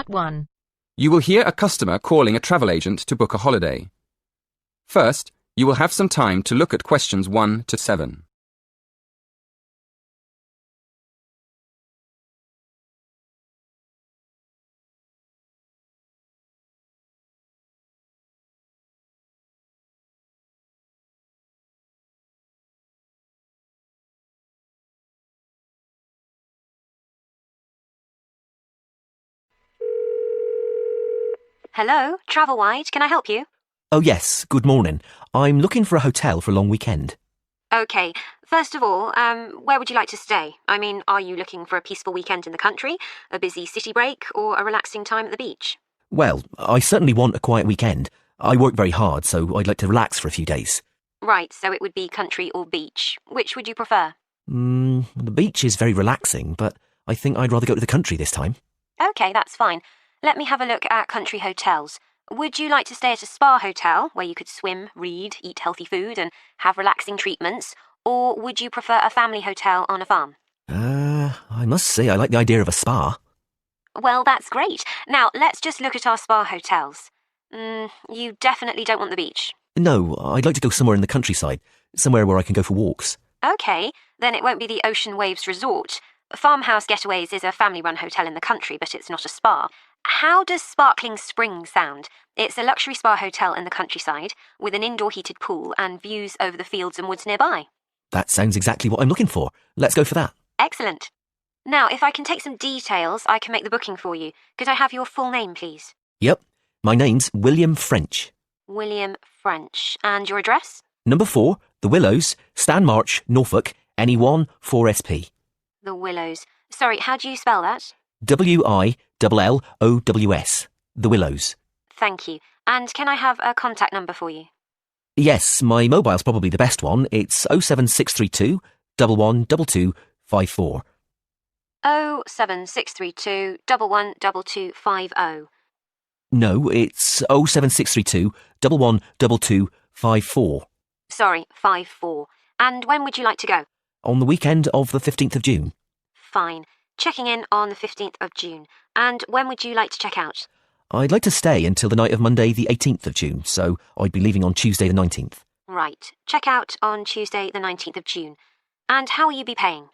Part 1. You will hear a customer calling a travel agent to book a holiday. First, you will have some time to look at questions 1 to 7. Hello, Travelwide, can I help you? Oh yes, good morning. I'm looking for a hotel for a long weekend. Okay, first of all, where would you like to stay? I mean, are you looking for a peaceful weekend in the country, a busy city break, or a relaxing time at the beach? Well, I certainly want a quiet weekend. I work very hard, so I'd like to relax for a few days. Right, so it would be country or beach. Which would you prefer? The beach is very relaxing, but I think I'd rather go to the country this time. Okay, that's fine. Let me have a look at country hotels. Would you like to stay at a spa hotel, where you could swim, read, eat healthy food, and have relaxing treatments? Or would you prefer a family hotel on a farm? I must say I like the idea of a spa. Well, that's great. Now, let's just look at our spa hotels. You definitely don't want the beach. No, I'd like to go somewhere in the countryside, somewhere where I can go for walks. Okay, then it won't be the Ocean Waves Resort. Farmhouse Getaways is a family-run hotel in the country, but it's not a spa. How does Sparkling Spring sound? It's a luxury spa hotel in the countryside, with an indoor heated pool and views over the fields and woods nearby. That sounds exactly what I'm looking for. Let's go for that. Excellent. Now, if I can take some details, I can make the booking for you. Could I have your full name, please? Yep, my name's William French. William French. And your address? Number 4, The Willows, Stan March, Norfolk, NE1 4SP. The Willows. Sorry, how do you spell that? WILLOWS. The Willows. Thank you. And can I have a contact number for you? Yes, my mobile's probably the best one. It's 07632 112254. 07632 112250. No, it's 07632 112254. Sorry, 54. And when would you like to go? On the weekend of the 15th of June. Fine. Checking in on the 15th of June. And when would you like to check out? I'd like to stay until the night of Monday the 18th of June, so I'd be leaving on Tuesday the 19th. Right. Check out on Tuesday the 19th of June. And how will you be paying?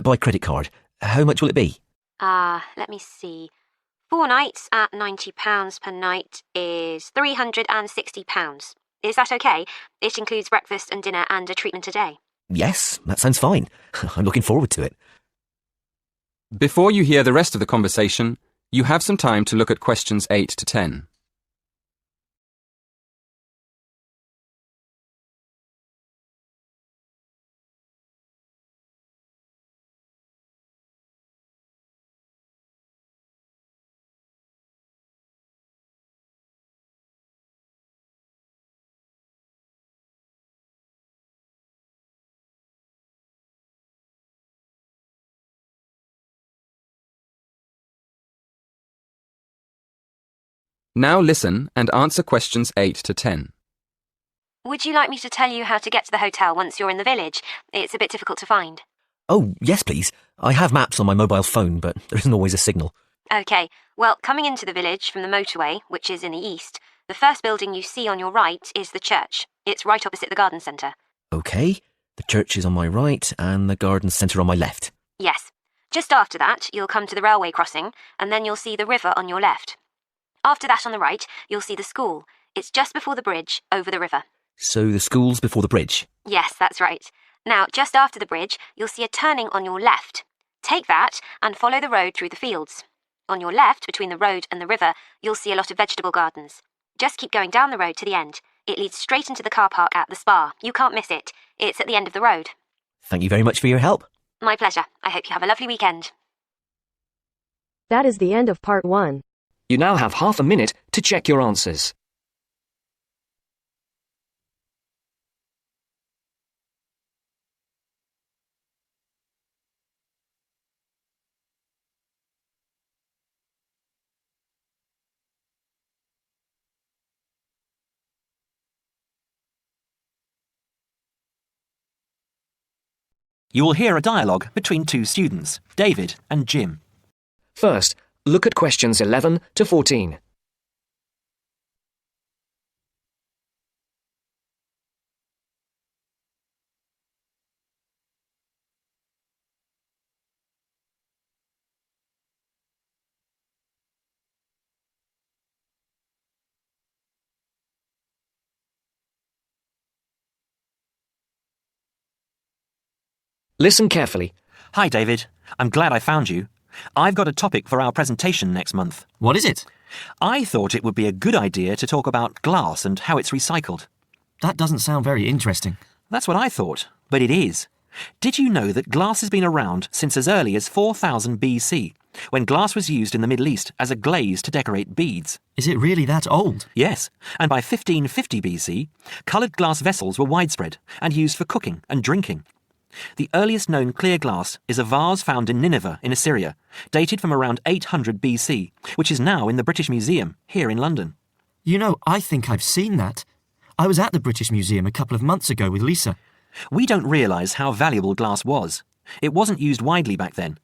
By credit card. How much will it be? Let me see. 4 nights at £90 per night is £360. Is that okay? It includes breakfast and dinner and a treatment a day. Yes, that sounds fine. I'm looking forward to it. Before you hear the rest of the conversation, you have some time to look at questions 8 to 10. Now listen and answer questions 8 to 10. Would you like me to tell you how to get to the hotel once you're in the village? It's a bit difficult to find. Oh, yes please. I have maps on my mobile phone, but there isn't always a signal. Okay, well, coming into the village from the motorway, which is in the east, the first building you see on your right is the church. It's right opposite the garden centre. Okay, the church is on my right and the garden centre on my left. Yes. Just after that, you'll come to the railway crossing, and then you'll see the river on your left. After that on the right, you'll see the school. It's just before the bridge, over the river. So the school's before the bridge? Yes, that's right. Now, just after the bridge, you'll see a turning on your left. Take that and follow the road through the fields. On your left, between the road and the river, you'll see a lot of vegetable gardens. Just keep going down the road to the end. It leads straight into the car park at the spa. You can't miss it. It's at the end of the road. Thank you very much for your help. My pleasure. I hope you have a lovely weekend. That is the end of Part 1. You now have half a minute to check your answers. You will hear a dialogue between two students, David and Jim. First, Look at questions 11 to 14. Listen carefully. Hi, David. I'm glad I found you. I've got a topic for our presentation next month. What is it? I thought it would be a good idea to talk about glass and how it's recycled. That doesn't sound very interesting. That's what I thought, but it is. Did you know that glass has been around since as early as 4000 BC, when glass was used in the Middle East as a glaze to decorate beads? Is it really that old? Yes, and by 1550 BC, coloured glass vessels were widespread and used for cooking and drinking. The earliest known clear glass is a vase found in Nineveh in Assyria, dated from around 800 BC, which is now in the British Museum here in London. You know, I think I've seen that. I was at the British Museum a couple of months ago with Lisa. We don't realise how valuable glass was. It wasn't used widely back then.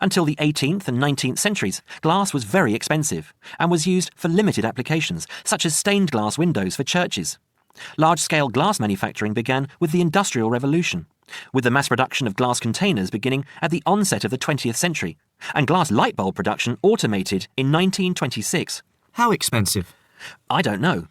Until the 18th and 19th centuries, glass was very expensive and was used for limited applications, such as stained glass windows for churches. Large-scale glass manufacturing began with the Industrial Revolution, with the mass production of glass containers beginning at the onset of the 20th century, and glass light bulb production automated in 1926. How expensive? I don't know.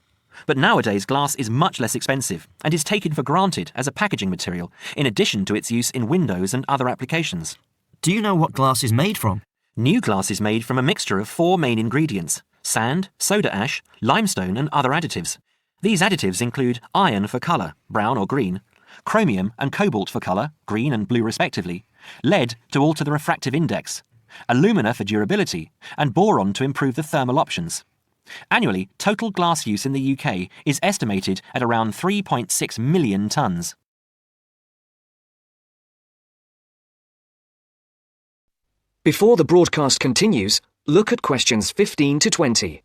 But nowadays glass is much less expensive and is taken for granted as a packaging material, in addition to its use in windows and other applications. Do you know what glass is made from? New glass is made from a mixture of 4 main ingredients: sand, soda ash, limestone and other additives. These additives include iron for colour, brown or green, chromium and cobalt for colour, green and blue respectively, lead to alter the refractive index, alumina for durability, and boron to improve the thermal options. Annually, total glass use in the UK is estimated at around 3.6 million tonnes. Before the broadcast continues, look at questions 15 to 20.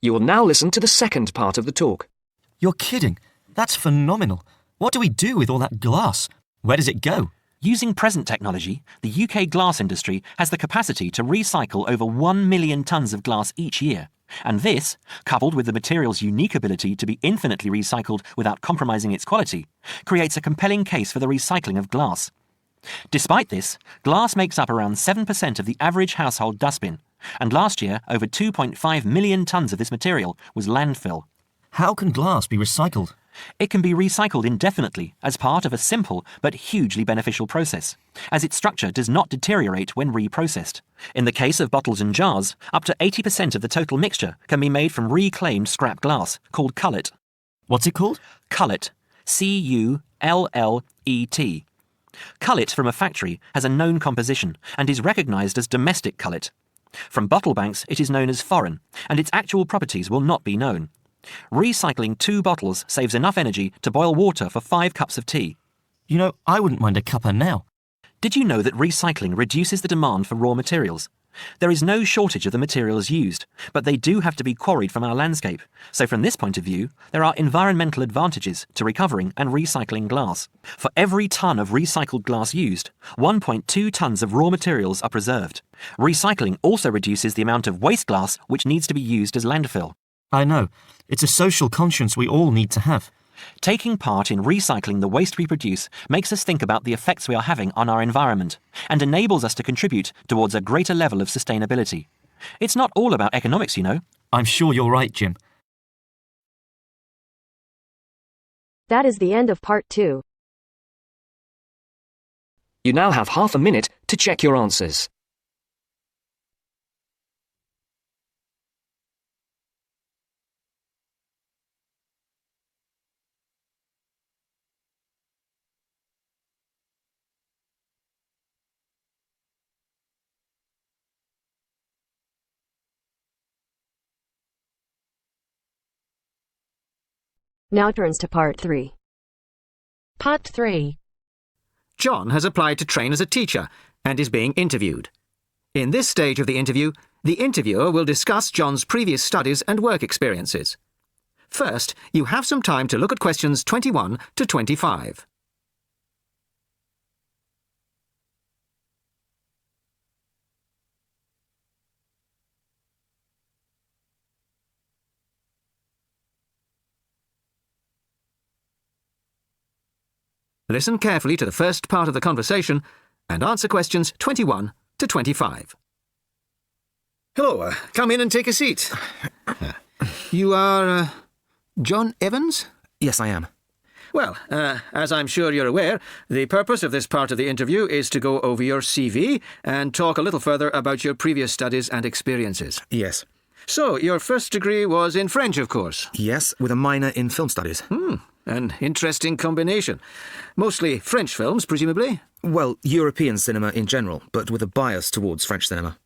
You will now listen to the second part of the talk. You're kidding. That's phenomenal. What do we do with all that glass? Where does it go? Using present technology, the UK glass industry has the capacity to recycle over 1 million tonnes of glass each year. And this, coupled with the material's unique ability to be infinitely recycled without compromising its quality, creates a compelling case for the recycling of glass. Despite this, glass makes up around 7% of the average household dustbin, and last year over 2.5 million tonnes of this material was landfill. How can glass be recycled? It can be recycled indefinitely as part of a simple but hugely beneficial process, as its structure does not deteriorate when reprocessed. In the case of bottles and jars, up to 80% of the total mixture can be made from reclaimed scrap glass, called cullet. What's it called? Cullet. Cullet. Cullet from a factory has a known composition and is recognised as domestic cullet. From bottle banks, it is known as foreign, and its actual properties will not be known. Recycling 2 bottles saves enough energy to boil water for 5 cups of tea. You know, I wouldn't mind a cuppa now. Did you know that recycling reduces the demand for raw materials? There is no shortage of the materials used, but they do have to be quarried from our landscape. So from this point of view, there are environmental advantages to recovering and recycling glass. For every tonne of recycled glass used, 1.2 tonnes of raw materials are preserved. Recycling also reduces the amount of waste glass which needs to be used as landfill. I know. It's a social conscience we all need to have. Taking part in recycling the waste we produce makes us think about the effects we are having on our environment and enables us to contribute towards a greater level of sustainability. It's not all about economics, you know. I'm sure you're right, Jim. That is the end of part 2. You now have half a minute to check your answers. Now turns to part 3. Part 3. John has applied to train as a teacher and is being interviewed. In this stage of the interview, the interviewer will discuss John's previous studies and work experiences. First, you have some time to look at questions 21 to 25. Listen carefully to the first part of the conversation and answer questions 21 to 25. Hello, come in and take a seat. You are, John Evans? Yes, I am. Well, as I'm sure you're aware, the purpose of this part of the interview is to go over your CV and talk a little further about your previous studies and experiences. Yes. So, your first degree was in French, of course. Yes, with a minor in film studies. An interesting combination. Mostly French films, presumably? Well, European cinema in general, but with a bias towards French cinema.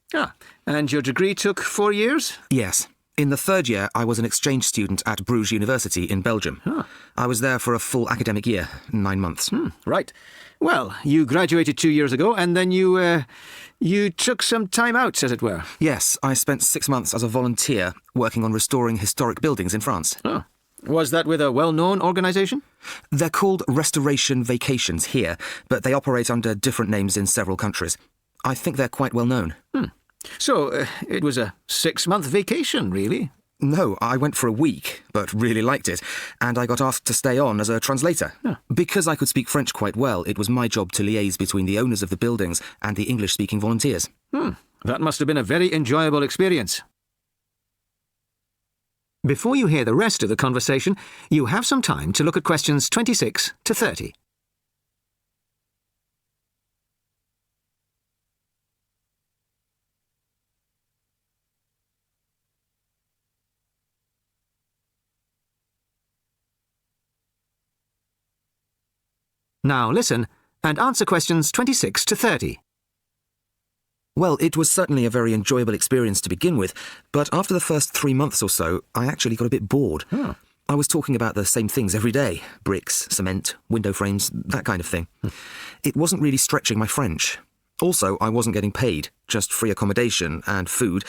And your degree took 4 years? Yes. In the third year, I was an exchange student at Bruges University in Belgium. I was there for a full academic year, 9 months. Right. Well, you graduated 2 years ago, and then you took some time out, as it were. Yes, I spent 6 months as a volunteer working on restoring historic buildings in France. Was that with a well-known organisation? They're called Restoration Vacations here, but they operate under different names in several countries. I think they're quite well known. So, it was a 6-month vacation, really? No, I went for a week, but really liked it, and I got asked to stay on as a translator. Because I could speak French quite well, it was my job to liaise between the owners of the buildings and the English-speaking volunteers. That must have been a very enjoyable experience. Before you hear the rest of the conversation, you have some time to look at questions 26 to 30. Now listen and answer questions 26 to 30. Well, it was certainly a very enjoyable experience to begin with, but after the first 3 months or so, I actually got a bit bored. I was talking about the same things every day: bricks, cement, window frames, that kind of thing. It wasn't really stretching my French. Also, I wasn't getting paid, just free accommodation and food,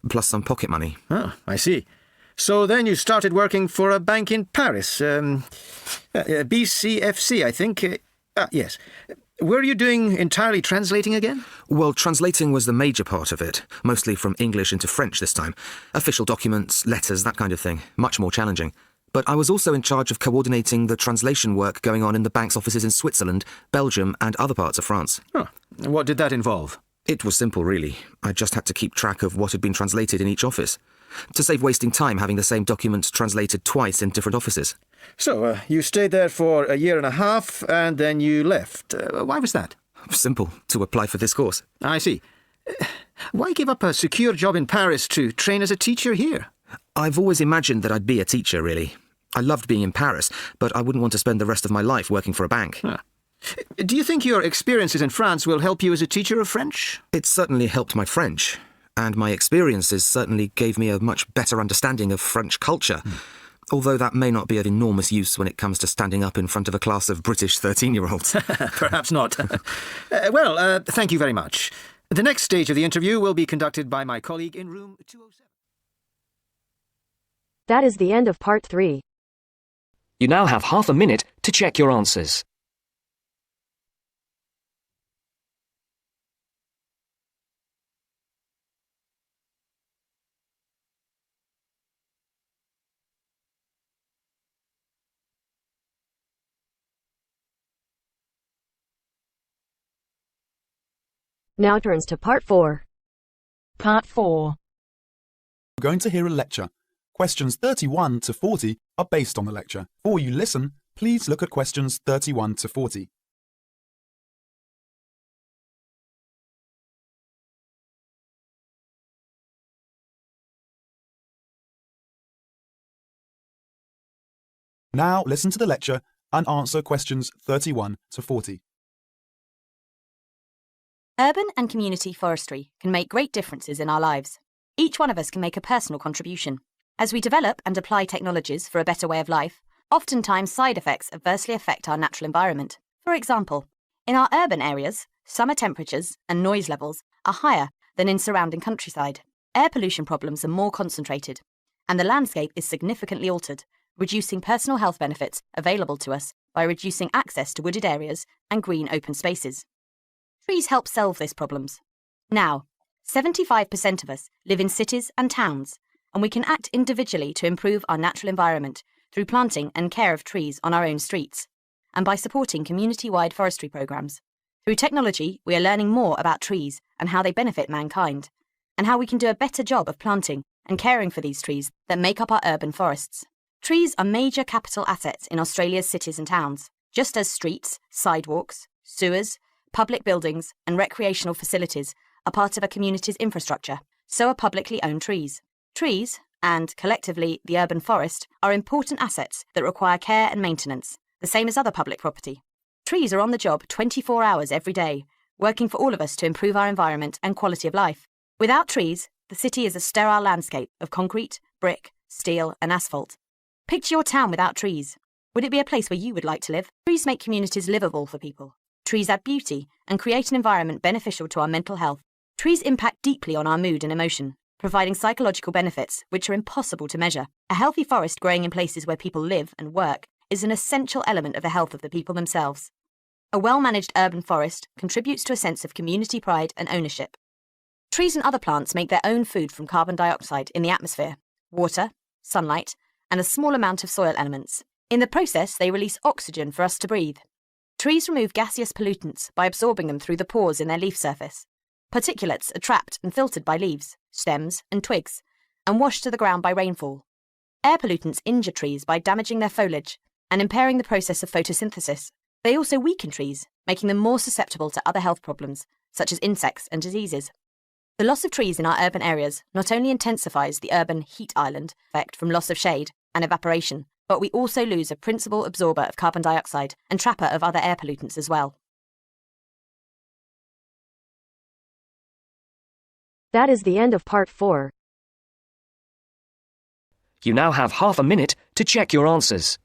plus some pocket money. I see. So then you started working for a bank in Paris, BCFC, I think. Yes. Were you doing entirely translating again? Well, translating was the major part of it, mostly from English into French this time. Official documents, letters, that kind of thing. Much more challenging. But I was also in charge of coordinating the translation work going on in the bank's offices in Switzerland, Belgium, and other parts of France. What did that involve? It was simple, really. I just had to keep track of what had been translated in each office, to save wasting time having the same document translated twice in different offices. So, you stayed there for a year and a half, and then you left. Why was that? Simple, to apply for this course. I see. Why give up a secure job in Paris to train as a teacher here? I've always imagined that I'd be a teacher, really. I loved being in Paris, but I wouldn't want to spend the rest of my life working for a bank. Do you think your experiences in France will help you as a teacher of French? It certainly helped my French, and my experiences certainly gave me a much better understanding of French culture, although that may not be of enormous use when it comes to standing up in front of a class of British 13-year-olds. Perhaps not. Thank you very much. The next stage of the interview will be conducted by my colleague in room 207. That is the end of part 3. You now have half a minute to check your answers. Now turns to part 4. Part 4. You're going to hear a lecture. Questions 31 to 40 are based on the lecture. Before you listen, please look at questions 31 to 40. Now listen to the lecture and answer questions 31 to 40. Urban and community forestry can make great differences in our lives. Each one of us can make a personal contribution. As we develop and apply technologies for a better way of life, Oftentimes, side effects adversely affect our natural environment. For example, in our urban areas, summer temperatures and noise levels are higher than in surrounding countryside. Air pollution problems are more concentrated, and the landscape is significantly altered, reducing personal health benefits available to us by reducing access to wooded areas and green open spaces. Trees help solve these problems. Now, 75% of us live in cities and towns, and we can act individually to improve our natural environment through planting and care of trees on our own streets, and by supporting community-wide forestry programs. Through technology, we are learning more about trees and how they benefit mankind, and how we can do a better job of planting and caring for these trees that make up our urban forests. Trees are major capital assets in Australia's cities and towns, just as streets, sidewalks, sewers, public buildings and recreational facilities are part of a community's infrastructure. So are publicly owned trees. Trees, and collectively the urban forest, are important assets that require care and maintenance, the same as other public property. Trees are on the job 24 hours every day, working for all of us to improve our environment and quality of life. Without trees, the city is a sterile landscape of concrete, brick, steel and asphalt. Picture your town without trees. Would it be a place where you would like to live? Trees make communities livable for people. Trees add beauty and create an environment beneficial to our mental health. Trees impact deeply on our mood and emotion, providing psychological benefits which are impossible to measure. A healthy forest growing in places where people live and work is an essential element of the health of the people themselves. A well-managed urban forest contributes to a sense of community pride and ownership. Trees and other plants make their own food from carbon dioxide in the atmosphere, water, sunlight, and a small amount of soil elements. In the process, they release oxygen for us to breathe. Trees remove gaseous pollutants by absorbing them through the pores in their leaf surface. Particulates are trapped and filtered by leaves, stems, and twigs, and washed to the ground by rainfall. Air pollutants injure trees by damaging their foliage and impairing the process of photosynthesis. They also weaken trees, making them more susceptible to other health problems, such as insects and diseases. The loss of trees in our urban areas not only intensifies the urban heat island effect from loss of shade and evaporation, but we also lose a principal absorber of carbon dioxide and trapper of other air pollutants as well. That is the end of part 4. You now have half a minute to check your answers.